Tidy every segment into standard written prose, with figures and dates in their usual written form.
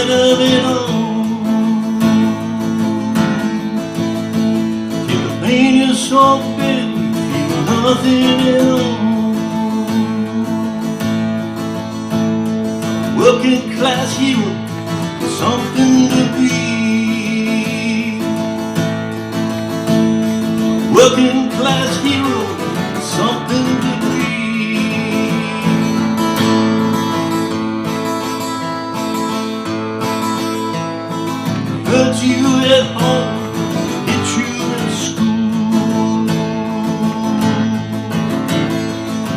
instead of it all. Till the pain is so big, you feel nothing at all. Working class hero, something to be. Working class hero, something to be. Hurt you at home, hit you at school.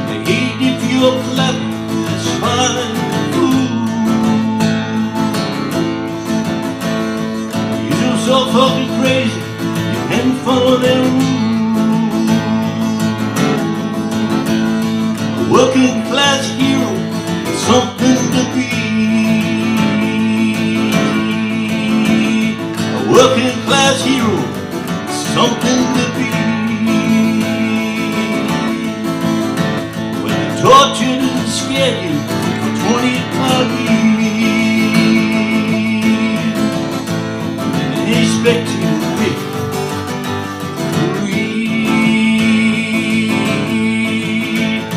They hate if you're clever, that's fine. So fucking crazy, you can't follow their rules. A working class hero, something to be. A working class hero, something to be. When they tortured and scared you for 25 years, they expect you to be free.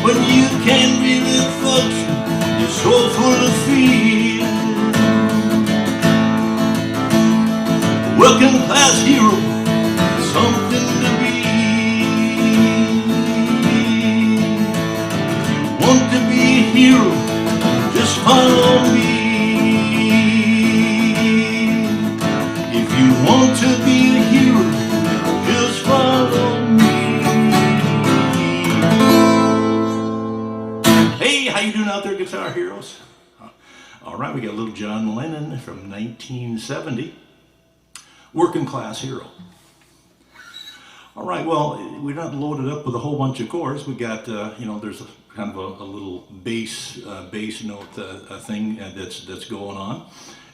When you can't really function, you're so full of fear. Working class hero, something to be. If you want to be a hero, just follow me. If you want to be a hero, just follow me. Hey, how you doing out there, guitar heroes? All right, we got a little John Lennon from 1970, Working Class Hero. All right, well, we're not loaded up with a whole bunch of chords. We got, there's kind of a little bass note thing that's going on.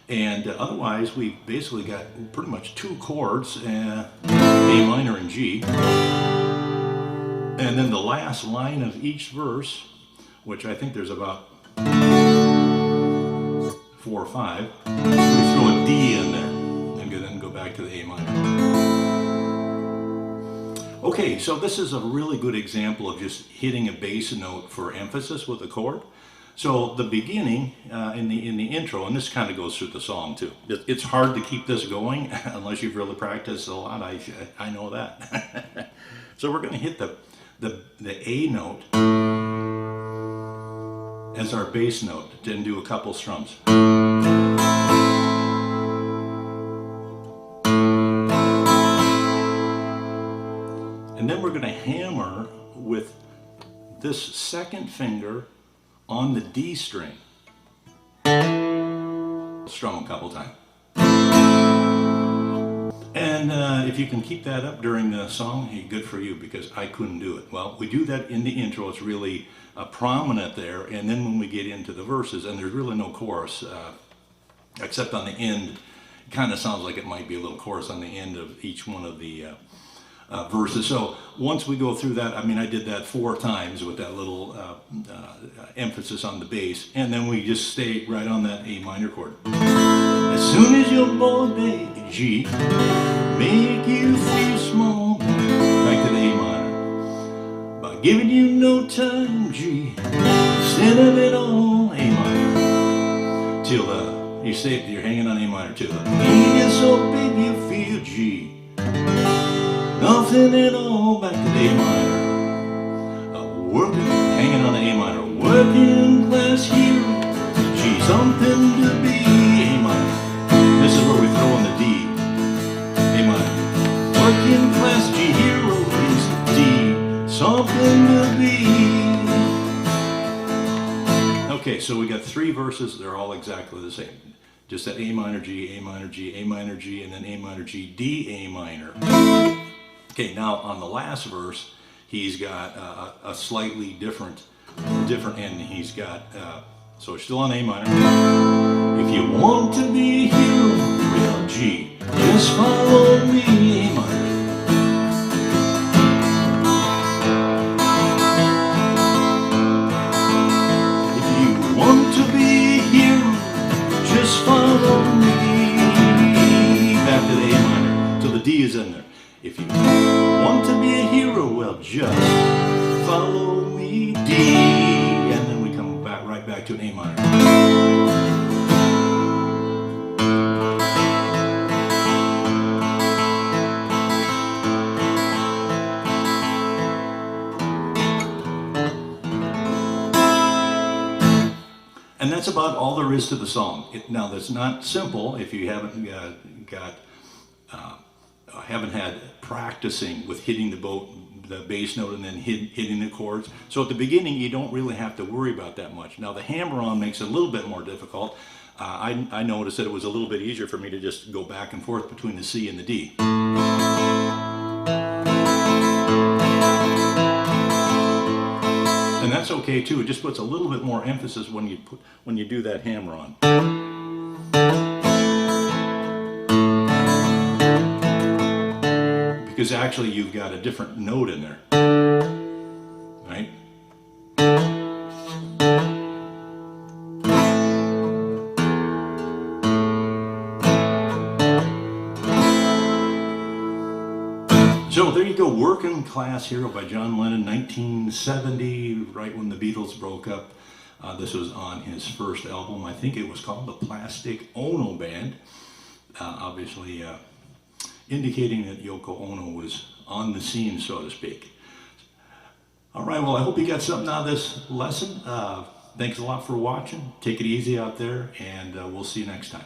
And otherwise, we basically got pretty much two chords, A minor and G. And then the last line of each verse, which I think there's about 4 or 5, we throw a D in there and then go back to the A minor. Okay, so this is a really good example of just hitting a bass note for emphasis with a chord. So the beginning in the intro, and this kind of goes through the song too. It's hard to keep this going unless you've really practiced a lot. I know that. So we're going to hit the A note as our bass note, then do a couple strums. And then we're going to hammer with this second finger on the D string. Strum a couple times. And if you can keep that up during the song, hey, good for you, because I couldn't do it. Well, we do that in the intro. It's really prominent there. And then when we get into the verses, and there's really no chorus, except on the end, it kind of sounds like it might be a little chorus on the end of each one of the verses. So once we go through that, I mean, I did that 4 times with that little emphasis on the bass, and then we just stay right on that A minor chord. As soon as your boy big G make you feel small, back to the A minor, by giving you no time G, instead of it all A minor, till you say you're hanging on A minor till the pain is so big you feel G. Nothing at all, back to the A minor. Hanging on the A minor. Working class hero, G, something to be. A minor. This is where we throw in the D. A minor. Working class G hero is D, something to be. Okay, so we got 3 verses. They're all exactly the same. Just that A minor G, A minor G, A minor G, and then A minor G, D, A minor. Okay, now on the last verse, he's got a slightly different end. He's got, so it's still on A minor. If you want to be a hero, real G, just follow me, A minor. If you want to be a hero, just follow me. just follow me, D, and then we come back right back to an A minor. And that's about all there is to the song. Now, that's not simple if you haven't haven't had practicing with hitting the bass note and then hitting the chords. So at the beginning, you don't really have to worry about that much. Now, the hammer-on makes it a little bit more difficult. I noticed that it was a little bit easier for me to just go back and forth between the C and the D. And that's okay too. It just puts a little bit more emphasis when you do that hammer on. Because actually you've got a different note in there, right? So there you go, Working Class Hero by John Lennon, 1970, right when the Beatles broke up. This was on his first album. I think it was called the Plastic Ono Band, obviously indicating that Yoko Ono was on the scene, so to speak. All right, well, I hope you got something out of this lesson. Thanks a lot for watching. Take it easy out there, and we'll see you next time.